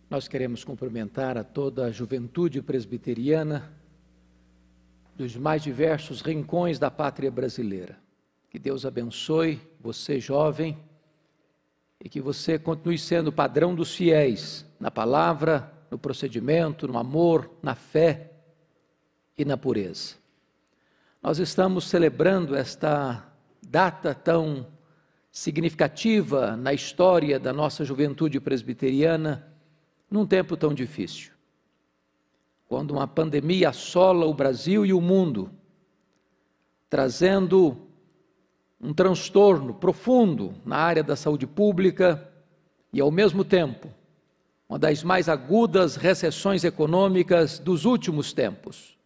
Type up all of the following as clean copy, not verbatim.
Nós queremos cumprimentar a toda a juventude presbiteriana dos mais diversos rincões da pátria brasileira. Que Deus abençoe você, jovem, e que você continue sendo o padrão dos fiéis na palavra, no procedimento, no amor, na fé e na pureza. Nós estamos celebrando esta data tão significativa na história da nossa juventude presbiteriana, num tempo tão difícil, quando uma pandemia assola o Brasil e o mundo, trazendo um transtorno profundo na área da saúde pública e, ao mesmo tempo, uma das mais agudas recessões econômicas dos últimos tempos.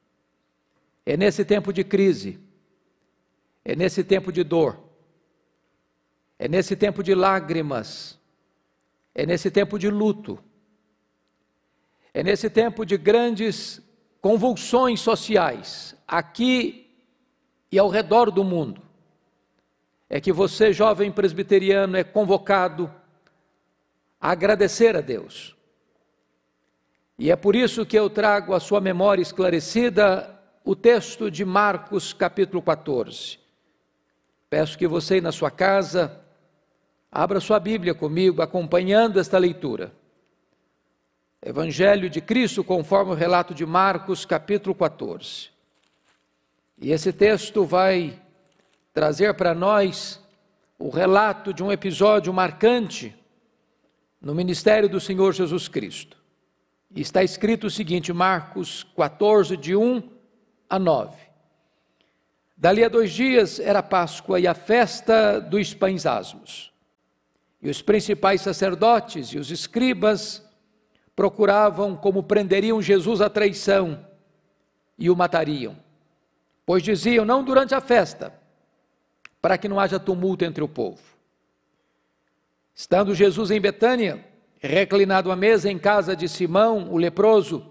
É nesse tempo de crise, é nesse tempo de dor, é nesse tempo de lágrimas, é nesse tempo de luto, é nesse tempo de grandes convulsões sociais, aqui e ao redor do mundo, é que você, jovem presbiteriano, é convocado a agradecer a Deus. E é por isso que eu trago à sua memória esclarecida o texto de Marcos, capítulo 14. Peço que você, aí na sua casa, abra sua Bíblia comigo, acompanhando esta leitura. Evangelho de Cristo, conforme o relato de Marcos, capítulo 14. E esse texto vai trazer para nós o relato de um episódio marcante no ministério do Senhor Jesus Cristo. E está escrito o seguinte, Marcos 14, de 1 a 9. Dali a 2 dias era Páscoa e a festa dos pães asmos. E os principais sacerdotes e os escribas procuravam como prenderiam Jesus à traição e o matariam. Pois diziam, não durante a festa, para que não haja tumulto entre o povo. Estando Jesus em Betânia, reclinado à mesa em casa de Simão, o leproso,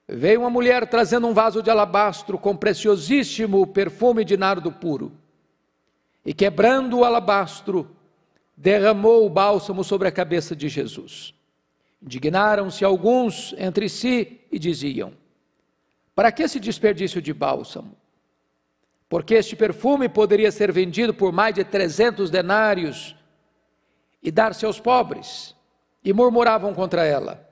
veio uma mulher trazendo um vaso de alabastro com preciosíssimo perfume de nardo puro. E quebrando o alabastro, derramou o bálsamo sobre a cabeça de Jesus. Indignaram-se alguns entre si e diziam, para que esse desperdício de bálsamo? Porque este perfume poderia ser vendido por mais de 300 denários e dar-se aos pobres. E murmuravam contra ela.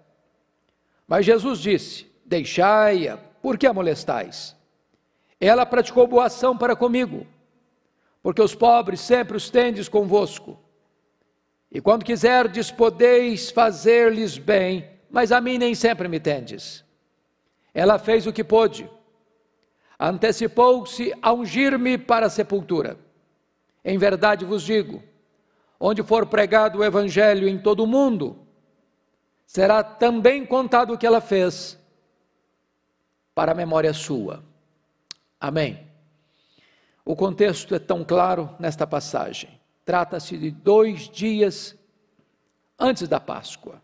Mas Jesus disse, deixai-a, por que a molestais? Ela praticou boa ação para comigo, porque os pobres sempre os tendes convosco. E quando quiserdes, podeis fazer-lhes bem, mas a mim nem sempre me tendes. Ela fez o que pôde, antecipou-se a ungir-me para a sepultura. Em verdade vos digo, onde for pregado o evangelho em todo o mundo, será também contado o que ela fez, para a memória sua. Amém. O contexto é tão claro nesta passagem. Trata-se de 2 dias antes da Páscoa.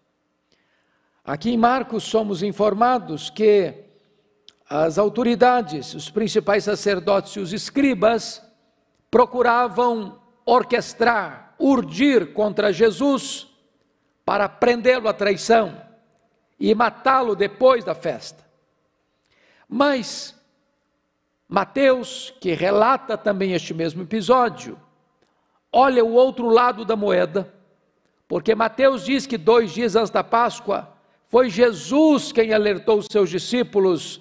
Aqui em Marcos somos informados que as autoridades, os principais sacerdotes e os escribas procuravam orquestrar, urdir contra Jesus para prendê-lo à traição e matá-lo depois da festa. Mas Mateus, que relata também este mesmo episódio, olha o outro lado da moeda, porque Mateus diz que 2 dias antes da Páscoa, foi Jesus quem alertou os seus discípulos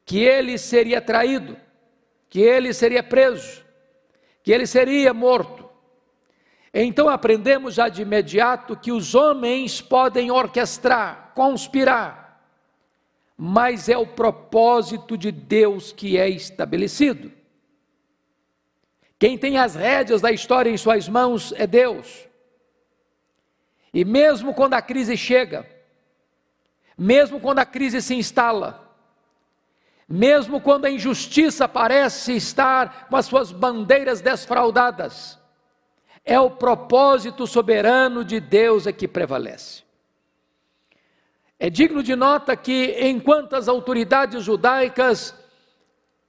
que ele seria traído, que ele seria preso, que ele seria morto. Então aprendemos já de imediato que os homens podem orquestrar, conspirar, mas é o propósito de Deus que é estabelecido. Quem tem as rédeas da história em suas mãos é Deus. E mesmo quando a crise chega, mesmo quando a crise se instala, mesmo quando a injustiça parece estar com as suas bandeiras desfraldadas, é o propósito soberano de Deus que prevalece. É digno de nota que enquanto as autoridades judaicas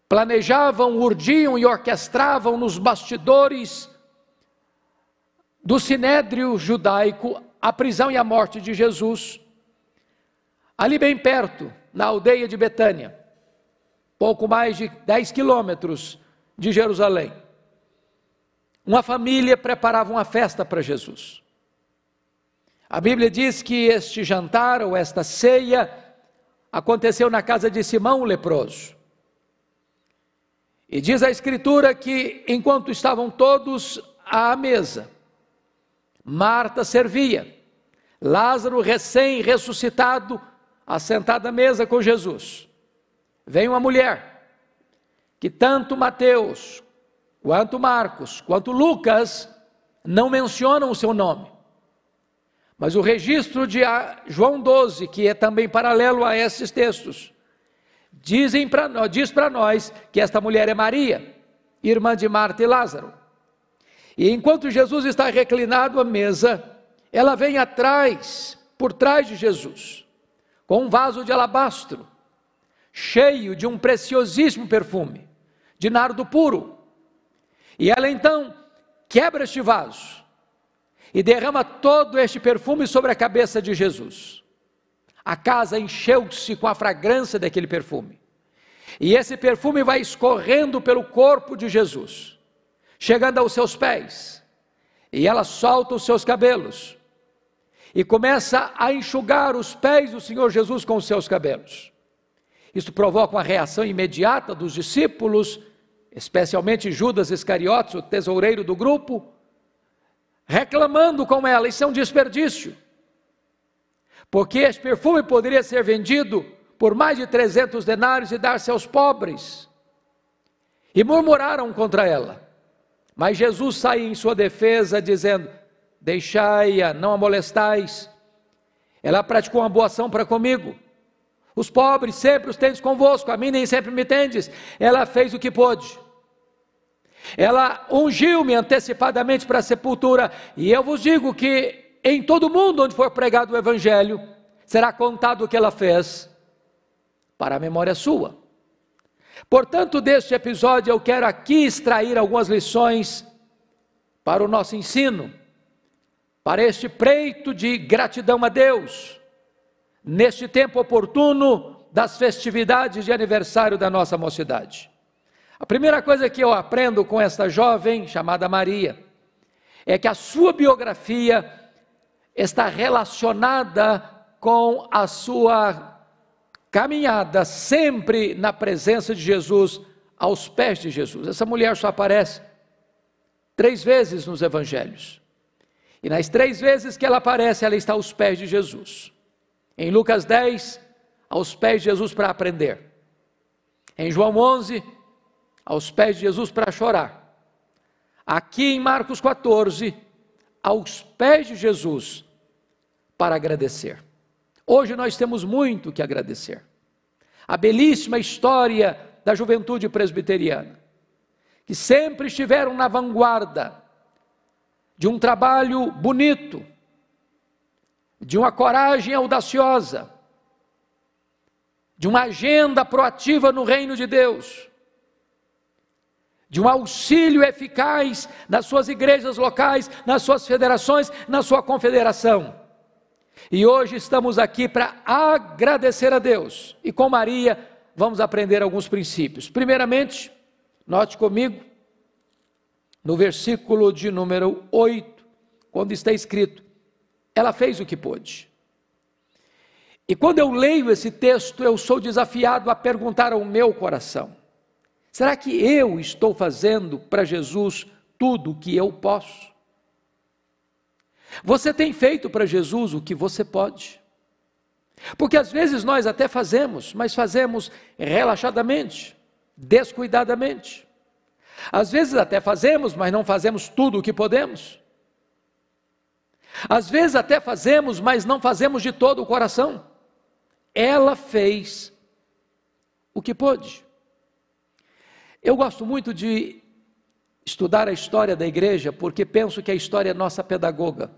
planejavam, urdiam e orquestravam nos bastidores do sinédrio judaico a prisão e a morte de Jesus, ali bem perto, na aldeia de Betânia, pouco mais de 10 quilômetros de Jerusalém, uma família preparava uma festa para Jesus. A Bíblia diz que este jantar ou esta ceia aconteceu na casa de Simão o leproso. E diz a Escritura que enquanto estavam todos à mesa, Marta servia, Lázaro recém-ressuscitado, assentado à mesa com Jesus. Vem uma mulher, que tanto Mateus, quanto Marcos, quanto Lucas, não mencionam o seu nome. Mas o registro de João 12, que é também paralelo a esses textos, diz para nós que esta mulher é Maria, irmã de Marta e Lázaro. E enquanto Jesus está reclinado à mesa, ela vem atrás, por trás de Jesus, com um vaso de alabastro, cheio de um preciosíssimo perfume, de nardo puro. E ela então quebra este vaso e derrama todo este perfume sobre a cabeça de Jesus. A casa encheu-se com a fragrância daquele perfume. E esse perfume vai escorrendo pelo corpo de Jesus, chegando aos seus pés. E ela solta os seus cabelos e começa a enxugar os pés do Senhor Jesus com os seus cabelos. Isso provoca uma reação imediata dos discípulos, especialmente Judas Iscariotes, o tesoureiro do grupo, reclamando com ela: isso é um desperdício, porque este perfume poderia ser vendido por mais de 300 denários e dar-se aos pobres. E murmuraram contra ela, mas Jesus sai em sua defesa dizendo: deixai-a, não a molestais, ela praticou uma boa ação para comigo. Os pobres sempre os tendes convosco, a mim nem sempre me tendes. Ela fez o que pôde. Ela ungiu-me antecipadamente para a sepultura, e eu vos digo que em todo mundo onde for pregado o Evangelho, será contado o que ela fez, para a memória sua. Portanto, deste episódio eu quero aqui extrair algumas lições para o nosso ensino, para este preito de gratidão a Deus, neste tempo oportuno das festividades de aniversário da nossa mocidade. A primeira coisa que eu aprendo com esta jovem chamada Maria é que a sua biografia está relacionada com a sua caminhada sempre na presença de Jesus, aos pés de Jesus. Essa mulher só aparece 3 vezes nos evangelhos, e nas 3 vezes que ela aparece, ela está aos pés de Jesus. Em Lucas 10, aos pés de Jesus para aprender. Em João 11, aos pés de Jesus para chorar. Aqui em Marcos 14, aos pés de Jesus para agradecer. Hoje nós temos muito que agradecer. A belíssima história da juventude presbiteriana, que sempre estiveram na vanguarda de um trabalho bonito, de uma coragem audaciosa, de uma agenda proativa no reino de Deus, de um auxílio eficaz nas suas igrejas locais, nas suas federações, na sua confederação. E hoje estamos aqui para agradecer a Deus, e com Maria vamos aprender alguns princípios. Primeiramente, note comigo, no versículo de número 8, quando está escrito: ela fez o que pôde. E quando eu leio esse texto, eu sou desafiado a perguntar ao meu coração: será que eu estou fazendo para Jesus tudo o que eu posso? Você tem feito para Jesus o que você pode? Porque às vezes nós até fazemos, mas fazemos relaxadamente, descuidadamente. Às vezes até fazemos, mas não fazemos tudo o que podemos. Às vezes até fazemos, mas não fazemos de todo o coração. Ela fez o que pôde. Eu gosto muito de estudar a história da igreja, porque penso que a história é nossa pedagoga.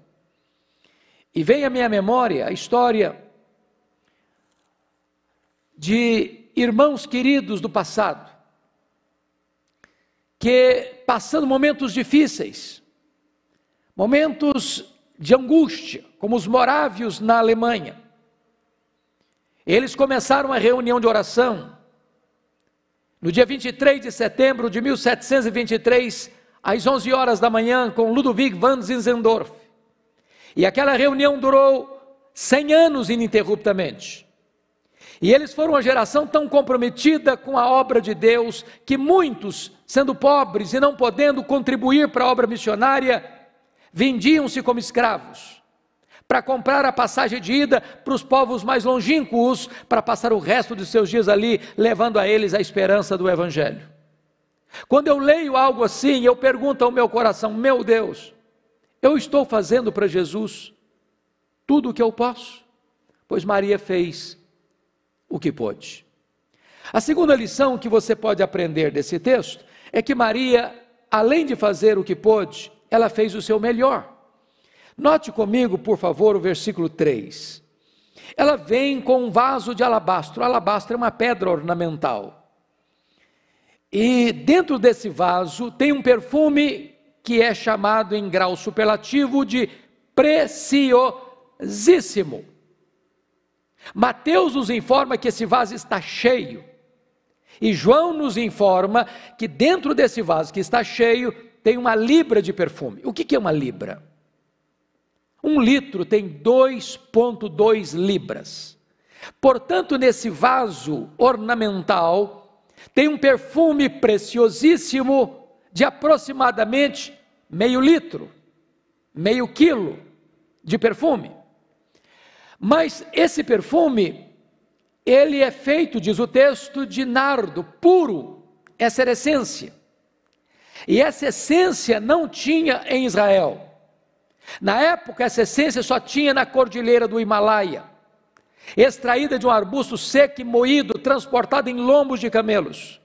E vem à minha memória a história de irmãos queridos do passado, que passando momentos difíceis, momentos de angústia, como os morávios na Alemanha. Eles começaram a reunião de oração no dia 23 de setembro de 1723, às 11 horas da manhã, com Ludwig van Zinzendorf. E aquela reunião durou 100 anos ininterruptamente. E eles foram uma geração tão comprometida com a obra de Deus, que muitos, sendo pobres e não podendo contribuir para a obra missionária, vendiam-se como escravos, para comprar a passagem de ida para os povos mais longínquos, para passar o resto de seus dias ali, levando a eles a esperança do Evangelho. Quando eu leio algo assim, eu pergunto ao meu coração: meu Deus, eu estou fazendo para Jesus tudo o que eu posso? Pois Maria fez o que pôde. A segunda lição que você pode aprender desse texto é que Maria, além de fazer o que pôde, ela fez o seu melhor. Note comigo, por favor, o versículo 3. Ela vem com um vaso de alabastro. Alabastro é uma pedra ornamental. E dentro desse vaso tem um perfume que é chamado em grau superlativo de preciosíssimo. Mateus nos informa que esse vaso está cheio. E João nos informa que dentro desse vaso que está cheio tem uma libra de perfume. O que é uma libra? 1 litro tem 2,2 libras. Portanto, nesse vaso ornamental tem um perfume preciosíssimo de aproximadamente meio litro, meio quilo de perfume. Mas esse perfume, ele é feito, diz o texto, de nardo puro. Essa era a essência. E essa essência não tinha em Israel. Na época, essa essência só tinha na cordilheira do Himalaia, extraída de um arbusto seco e moído, transportado em lombos de camelos.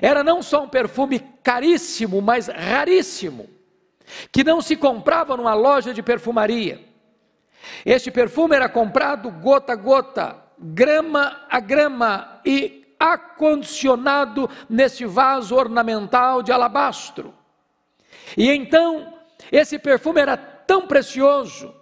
Era não só um perfume caríssimo, mas raríssimo, que não se comprava numa loja de perfumaria. Este perfume era comprado gota a gota, grama a grama e acondicionado nesse vaso ornamental de alabastro. E então, esse perfume era tão precioso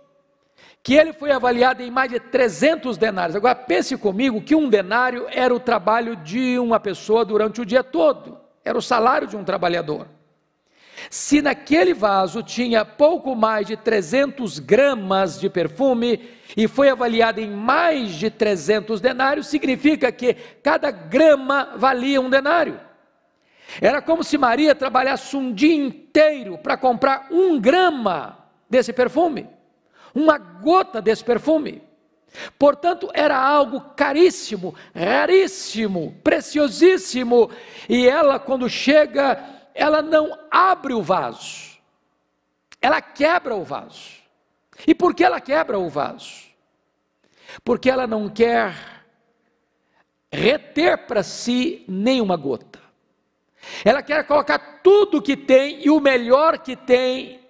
que ele foi avaliado em mais de 300 denários. Agora pense comigo que um denário era o trabalho de uma pessoa durante o dia todo, era o salário de um trabalhador. Se naquele vaso tinha pouco mais de 300 gramas de perfume e foi avaliado em mais de 300 denários, significa que cada grama valia um denário. Era como se Maria trabalhasse um dia inteiro para comprar 1 grama desse perfume, uma gota desse perfume. Portanto, era algo caríssimo, raríssimo, preciosíssimo. E ela, quando chega, ela não abre o vaso, ela quebra o vaso. E por que ela quebra o vaso? Porque ela não quer reter para si nenhuma gota. Ela quer colocar tudo que tem e o melhor que tem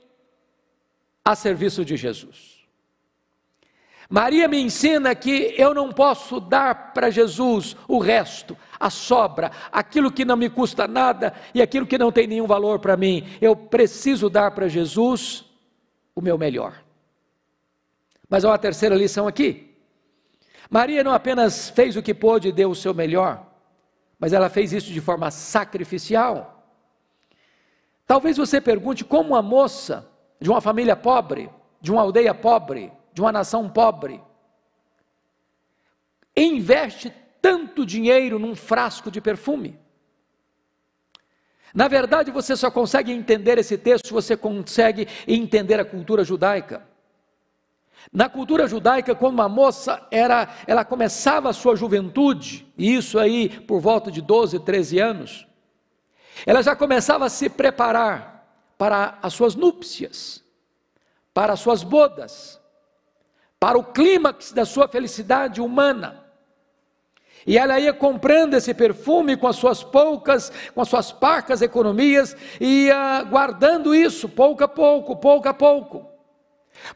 a serviço de Jesus. Maria me ensina que eu não posso dar para Jesus o resto, a sobra, aquilo que não me custa nada e aquilo que não tem nenhum valor para mim. Eu preciso dar para Jesus o meu melhor. Mas há uma terceira lição aqui. Maria não apenas fez o que pôde e deu o seu melhor, mas ela fez isso de forma sacrificial. Talvez você pergunte como uma moça de uma família pobre, de uma aldeia pobre, de uma nação pobre, investe tanto dinheiro num frasco de perfume. Na verdade, você só consegue entender esse texto se você consegue entender a cultura judaica. Na cultura judaica, quando uma moça ela começava a sua juventude, e isso aí por volta de 12, 13 anos, ela já começava a se preparar para as suas núpcias, para as suas bodas, para o clímax da sua felicidade humana. E ela ia comprando esse perfume com as suas parcas economias, e ia guardando isso pouco a pouco,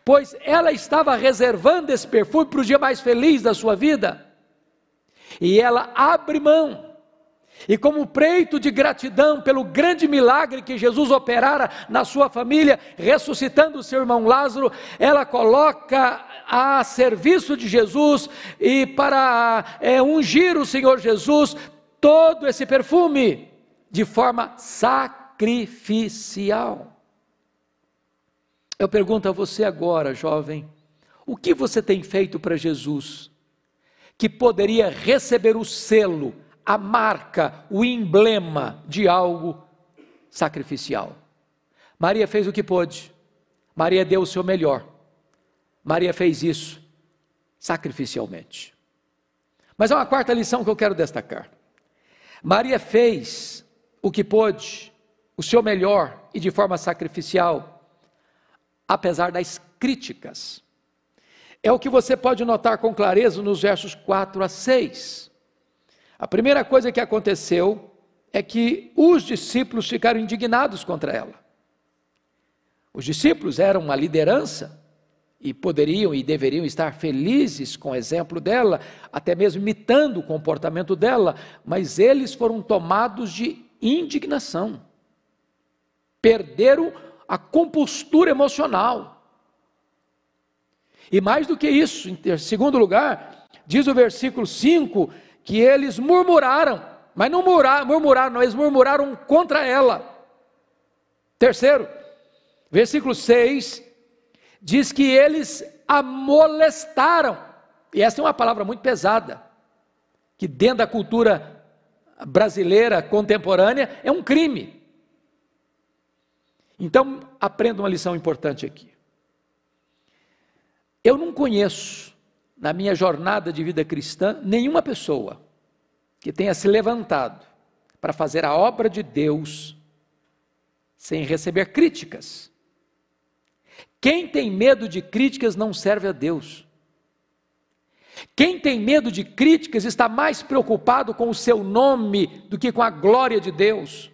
pois ela estava reservando esse perfume para o dia mais feliz da sua vida, e ela abre mão, E como preito de gratidão pelo grande milagre que Jesus operara na sua família, ressuscitando o seu irmão Lázaro, ela coloca a serviço de Jesus e para ungir o Senhor Jesus, todo esse perfume de forma sacrificial. Eu pergunto a você agora, jovem, o que você tem feito para Jesus, que poderia receber o selo, a marca, o emblema de algo sacrificial? Maria fez o que pôde, Maria deu o seu melhor, Maria fez isso sacrificialmente. Mas há uma quarta lição que eu quero destacar. Maria fez o que pôde, o seu melhor e de forma sacrificial, apesar das críticas. É o que você pode notar com clareza nos versos 4 a 6. A primeira coisa que aconteceu é que os discípulos ficaram indignados contra ela. Os discípulos eram uma liderança e poderiam e deveriam estar felizes com o exemplo dela, até mesmo imitando o comportamento dela, mas eles foram tomados de indignação. Perderam a compostura emocional. E mais do que isso, em segundo lugar, diz o versículo 5, que eles murmuraram, mas não murmuraram, eles murmuraram contra ela. Terceiro, versículo 6, diz que eles a molestaram, e essa é uma palavra muito pesada, que dentro da cultura brasileira contemporânea é um crime. Então, aprenda uma lição importante aqui. Eu não conheço, na minha jornada de vida cristã, nenhuma pessoa que tenha se levantado para fazer a obra de Deus sem receber críticas. Quem tem medo de críticas não serve a Deus. Quem tem medo de críticas está mais preocupado com o seu nome do que com a glória de Deus.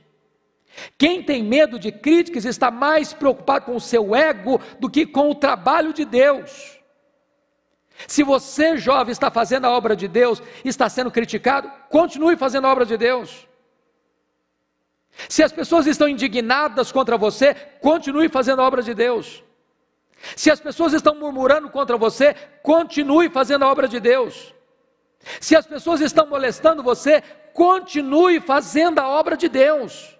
Quem tem medo de críticas está mais preocupado com o seu ego do que com o trabalho de Deus. Se você, jovem, está fazendo a obra de Deus, está sendo criticado, continue fazendo a obra de Deus. Se as pessoas estão indignadas contra você, continue fazendo a obra de Deus. Se as pessoas estão murmurando contra você, continue fazendo a obra de Deus. Se as pessoas estão molestando você, continue fazendo a obra de Deus.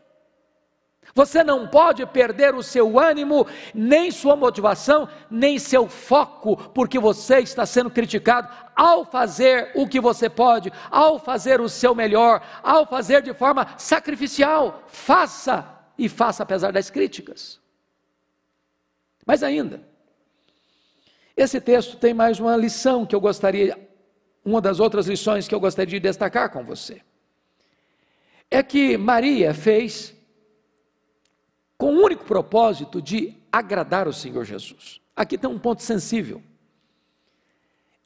Você não pode perder o seu ânimo, nem sua motivação, nem seu foco, porque você está sendo criticado ao fazer o que você pode, ao fazer o seu melhor, ao fazer de forma sacrificial. Faça, e faça apesar das críticas. Mas ainda, esse texto tem mais uma lição que eu gostaria, uma das outras lições que eu gostaria de destacar com você. É que Maria fez com o único propósito de agradar o Senhor Jesus. Aqui tem um ponto sensível,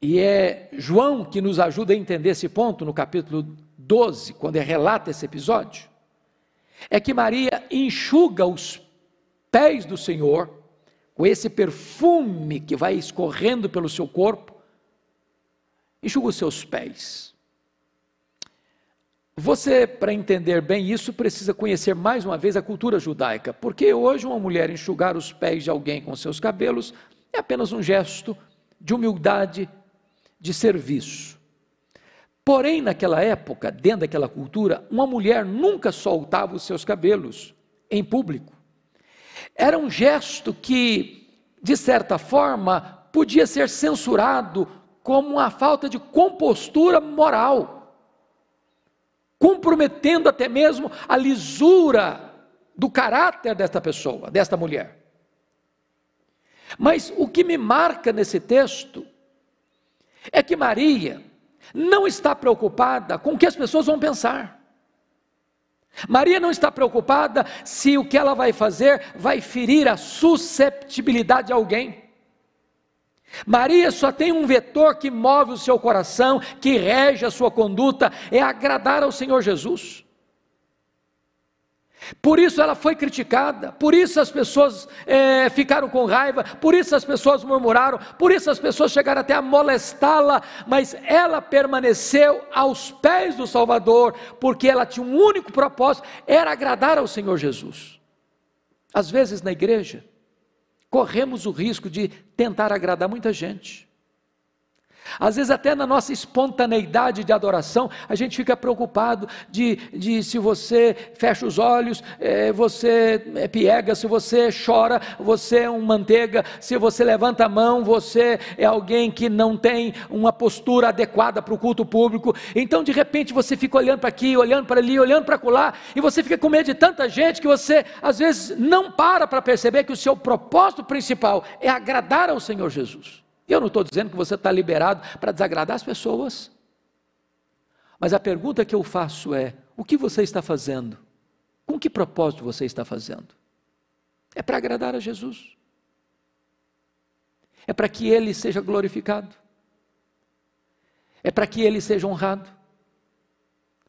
e é João que nos ajuda a entender esse ponto no capítulo 12, quando ele relata esse episódio. É que Maria enxuga os pés do Senhor, com esse perfume que vai escorrendo pelo seu corpo, enxuga os seus pés. Você, para entender bem isso, precisa conhecer mais uma vez a cultura judaica, porque hoje uma mulher enxugar os pés de alguém com seus cabelos é apenas um gesto de humildade, de serviço. Porém, naquela época, dentro daquela cultura, uma mulher nunca soltava os seus cabelos em público. Era um gesto que, de certa forma, podia ser censurado como uma falta de compostura moral, comprometendo até mesmo a lisura do caráter desta pessoa, desta mulher. Mas o que me marca nesse texto é que Maria não está preocupada com o que as pessoas vão pensar. Maria não está preocupada se o que ela vai fazer vai ferir a susceptibilidade de alguém. Maria só tem um vetor que move o seu coração, que rege a sua conduta, é agradar ao Senhor Jesus. Por isso ela foi criticada, por isso as pessoas ficaram com raiva, por isso as pessoas murmuraram, por isso as pessoas chegaram até a molestá-la, mas ela permaneceu aos pés do Salvador, porque ela tinha um único propósito, era agradar ao Senhor Jesus. Às vezes na igreja, corremos o risco de tentar agradar muita gente. Às vezes até na nossa espontaneidade de adoração, a gente fica preocupado de se você fecha os olhos, você é piega, se você chora, você é um manteiga, se você levanta a mão, você é alguém que não tem uma postura adequada para o culto público. Então de repente você fica olhando para aqui, olhando para ali, olhando para acolá, e você fica com medo de tanta gente que você às vezes não para perceber que o seu propósito principal é agradar ao Senhor Jesus. Eu não estou dizendo que você está liberado para desagradar as pessoas, mas a pergunta que eu faço é: o que você está fazendo? Com que propósito você está fazendo? É para agradar a Jesus? É para que Ele seja glorificado? É para que Ele seja honrado?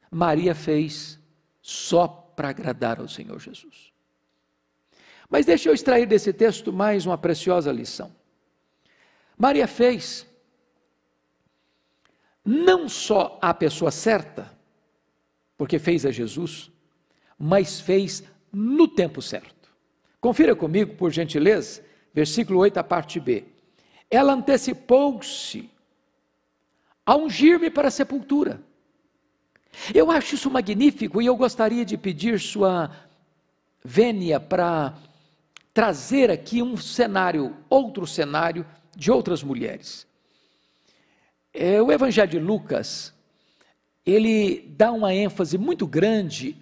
Maria fez só para agradar ao Senhor Jesus. Mas deixa eu extrair desse texto mais uma preciosa lição. Maria fez não só a pessoa certa, porque fez a Jesus, mas fez no tempo certo. Confira comigo, por gentileza, versículo 8, a parte B. Ela antecipou-se a ungir-me para a sepultura. Eu acho isso magnífico e eu gostaria de pedir sua vênia para trazer aqui um cenário, outro cenário, de outras mulheres. O Evangelho de Lucas, ele dá uma ênfase muito grande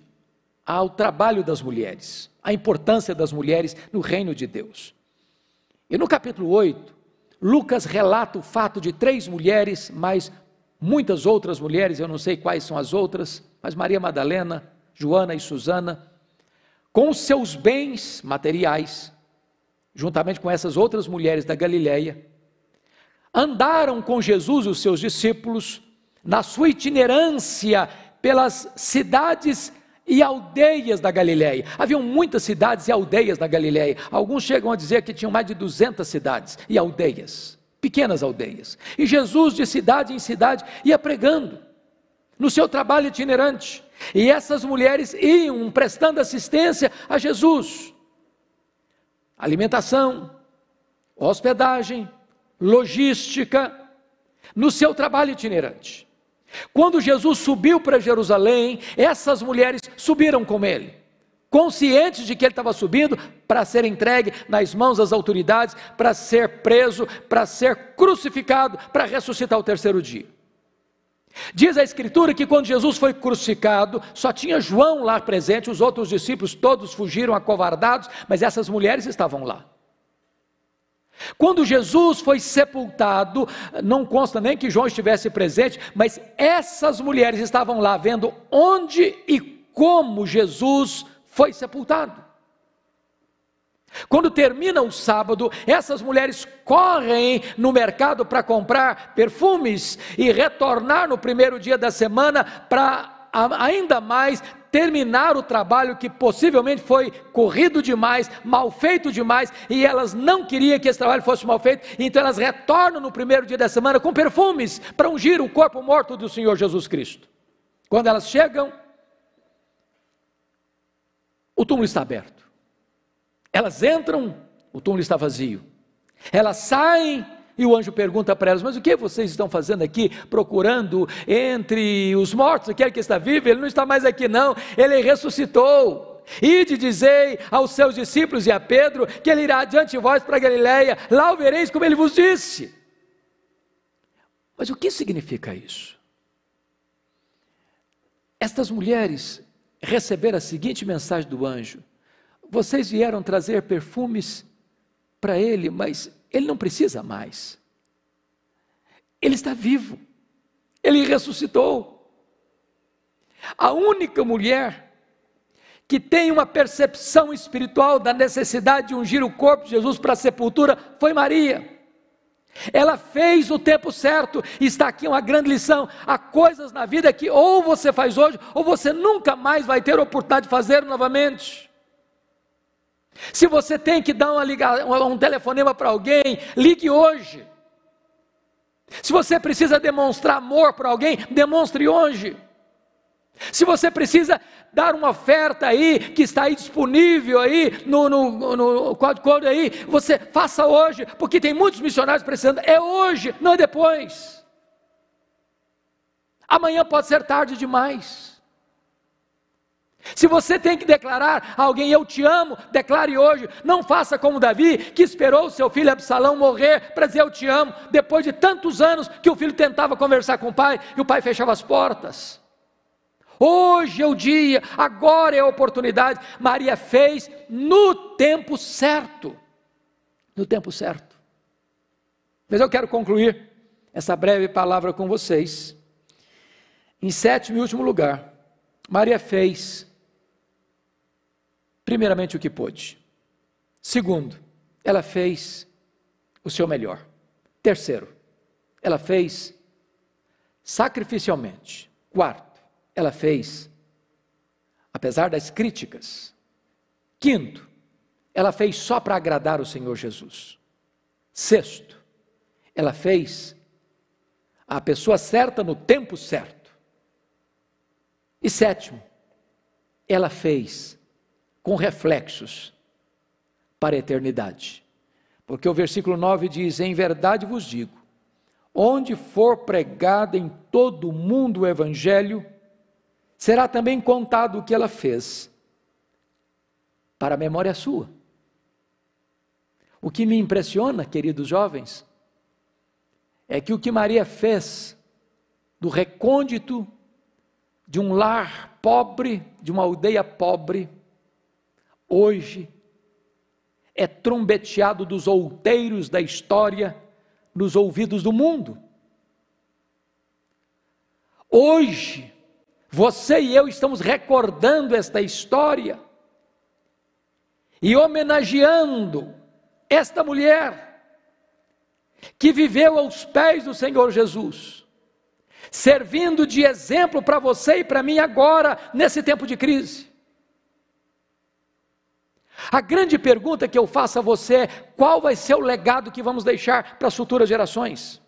ao trabalho das mulheres, à importância das mulheres no reino de Deus. E no capítulo 8, Lucas relata o fato de 3 mulheres, mas muitas outras mulheres, eu não sei quais são as outras, mas Maria Madalena, Joana e Susana, com os seus bens materiais, juntamente com essas outras mulheres da Galileia, andaram com Jesus e os seus discípulos na sua itinerância pelas cidades e aldeias da Galileia. Haviam muitas cidades e aldeias na Galileia. Alguns chegam a dizer que tinham mais de 200 cidades e aldeias, pequenas aldeias. E Jesus de cidade em cidade ia pregando no seu trabalho itinerante. E essas mulheres iam prestando assistência a Jesus. Alimentação, hospedagem, logística, no seu trabalho itinerante. Quando Jesus subiu para Jerusalém, essas mulheres subiram com ele, conscientes de que ele estava subindo para ser entregue nas mãos das autoridades, para ser preso, para ser crucificado, para ressuscitar ao terceiro dia. Diz a Escritura que quando Jesus foi crucificado, só tinha João lá presente, os outros discípulos todos fugiram acovardados, mas essas mulheres estavam lá. Quando Jesus foi sepultado, não consta nem que João estivesse presente, mas essas mulheres estavam lá vendo onde e como Jesus foi sepultado. Quando termina o sábado, essas mulheres correm no mercado para comprar perfumes e retornar no primeiro dia da semana para ainda mais terminar o trabalho que possivelmente foi corrido demais, mal feito demais, e elas não queriam que esse trabalho fosse mal feito, então elas retornam no primeiro dia da semana com perfumes para ungir o corpo morto do Senhor Jesus Cristo. Quando elas chegam, o túmulo está aberto. Elas entram, o túmulo está vazio. Elas saem e o anjo pergunta para elas: mas o que vocês estão fazendo aqui, procurando entre os mortos aquele que está vivo? Ele não está mais aqui não, ele ressuscitou. Ide dizei aos seus discípulos e a Pedro que ele irá adiante de vós para Galileia, lá o vereis como ele vos disse. Mas o que significa isso? Estas mulheres receberam a seguinte mensagem do anjo: vocês vieram trazer perfumes para ele, mas ele não precisa mais. Ele está vivo. Ele ressuscitou. A única mulher que tem uma percepção espiritual da necessidade de ungir o corpo de Jesus para a sepultura foi Maria. Ela fez no tempo certo. E está aqui uma grande lição. Há coisas na vida que ou você faz hoje, ou você nunca mais vai ter a oportunidade de fazer novamente. Se você tem que dar um telefonema para alguém, ligue hoje. Se você precisa demonstrar amor para alguém, demonstre hoje. Se você precisa dar uma oferta aí, que está aí disponível aí, no código aí, você faça hoje, porque tem muitos missionários precisando, é hoje, não é depois. Amanhã pode ser tarde demais. Se você tem que declarar a alguém, eu te amo, declare hoje. Não faça como Davi, que esperou o seu filho Absalão morrer, para dizer eu te amo, depois de tantos anos que o filho tentava conversar com o pai, e o pai fechava as portas. Hoje é o dia, agora é a oportunidade. Maria fez no tempo certo. No tempo certo. Mas eu quero concluir essa breve palavra com vocês. Em sétimo e último lugar, Maria fez primeiramente o que pôde. Segundo, ela fez o seu melhor. Terceiro, ela fez sacrificialmente. Quarto, ela fez, apesar das críticas. Quinto, ela fez só para agradar o Senhor Jesus. Sexto, ela fez a pessoa certa no tempo certo. E sétimo, ela fez com reflexos para a eternidade. Porque o versículo 9 diz, em verdade vos digo, onde for pregado em todo o mundo o evangelho, será também contado o que ela fez, para a memória sua. O que me impressiona, queridos jovens, é que o que Maria fez, do recôndito de um lar pobre, de uma aldeia pobre, hoje é trombeteado dos outeiros da história, nos ouvidos do mundo. Hoje, você e eu estamos recordando esta história e homenageando esta mulher que viveu aos pés do Senhor Jesus, servindo de exemplo para você e para mim agora, nesse tempo de crise. A grande pergunta que eu faço a você é, qual vai ser o legado que vamos deixar para as futuras gerações?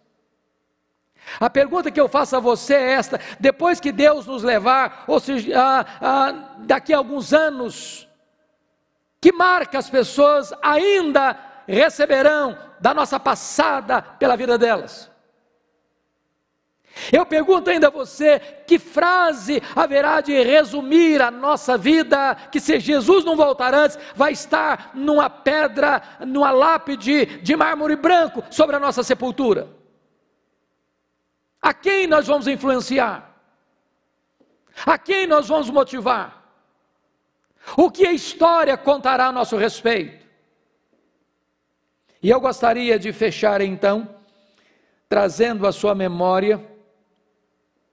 A pergunta que eu faço a você é esta: depois que Deus nos levar, ou seja, daqui a alguns anos, que marca as pessoas ainda receberão da nossa passada pela vida delas? Eu pergunto ainda a você, que frase haverá de resumir a nossa vida, que se Jesus não voltar antes, vai estar numa pedra, numa lápide de mármore branco sobre a nossa sepultura? A quem nós vamos influenciar? A quem nós vamos motivar? O que a história contará a nosso respeito? E eu gostaria de fechar então, trazendo à sua memória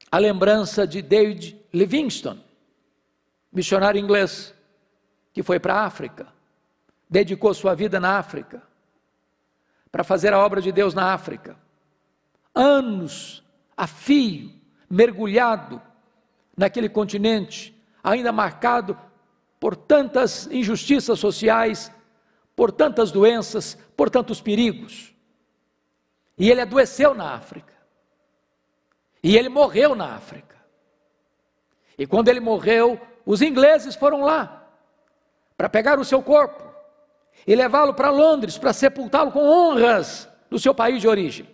a lembrança de David Livingstone, missionário inglês, que foi para a África, dedicou sua vida na África, para fazer a obra de Deus na África. Anos a fio, mergulhado naquele continente, ainda marcado por tantas injustiças sociais, por tantas doenças, por tantos perigos. E ele adoeceu na África. E ele morreu na África. E quando ele morreu, os ingleses foram lá para pegar o seu corpo e levá-lo para Londres, para sepultá-lo com honras no seu país de origem.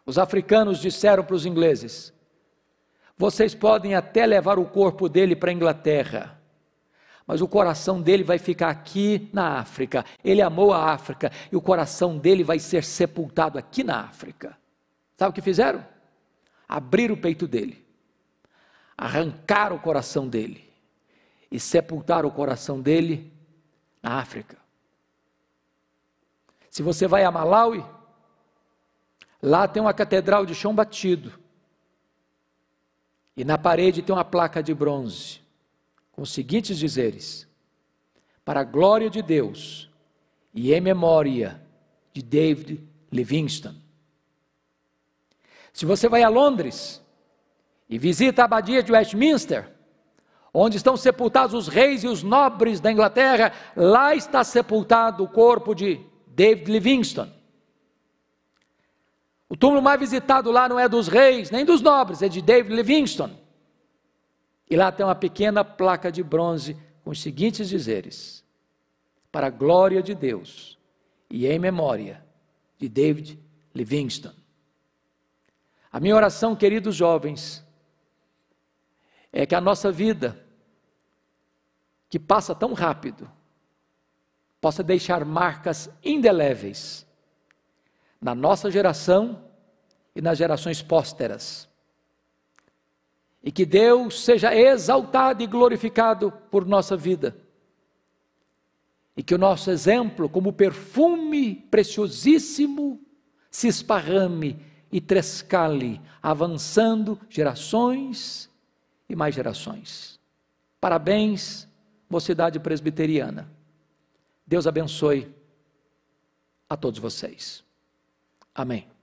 Os africanos disseram para os ingleses: vocês podem até levar o corpo dele para a Inglaterra, mas o coração dele vai ficar aqui na África. Ele amou a África e o coração dele vai ser sepultado aqui na África. Sabe o que fizeram? Abriram o peito dele, arrancaram o coração dele e sepultaram o coração dele na África. Se você vai a Malawi, lá tem uma catedral de chão batido, e na parede tem uma placa de bronze, com os seguintes dizeres: para a glória de Deus, e em memória de David Livingstone. Se você vai a Londres e visita a abadia de Westminster, onde estão sepultados os reis e os nobres da Inglaterra, lá está sepultado o corpo de David Livingstone. O túmulo mais visitado lá não é dos reis, nem dos nobres, é de David Livingstone. E lá tem uma pequena placa de bronze com os seguintes dizeres: para a glória de Deus e em memória de David Livingstone. A minha oração, queridos jovens, é que a nossa vida, que passa tão rápido, possa deixar marcas indeléveis na nossa geração e nas gerações pósteras. E que Deus seja exaltado e glorificado por nossa vida. E que o nosso exemplo, como perfume preciosíssimo, se esparrame e trescale, avançando gerações e mais gerações. Parabéns, Mocidade Presbiteriana. Deus abençoe a todos vocês. Amém.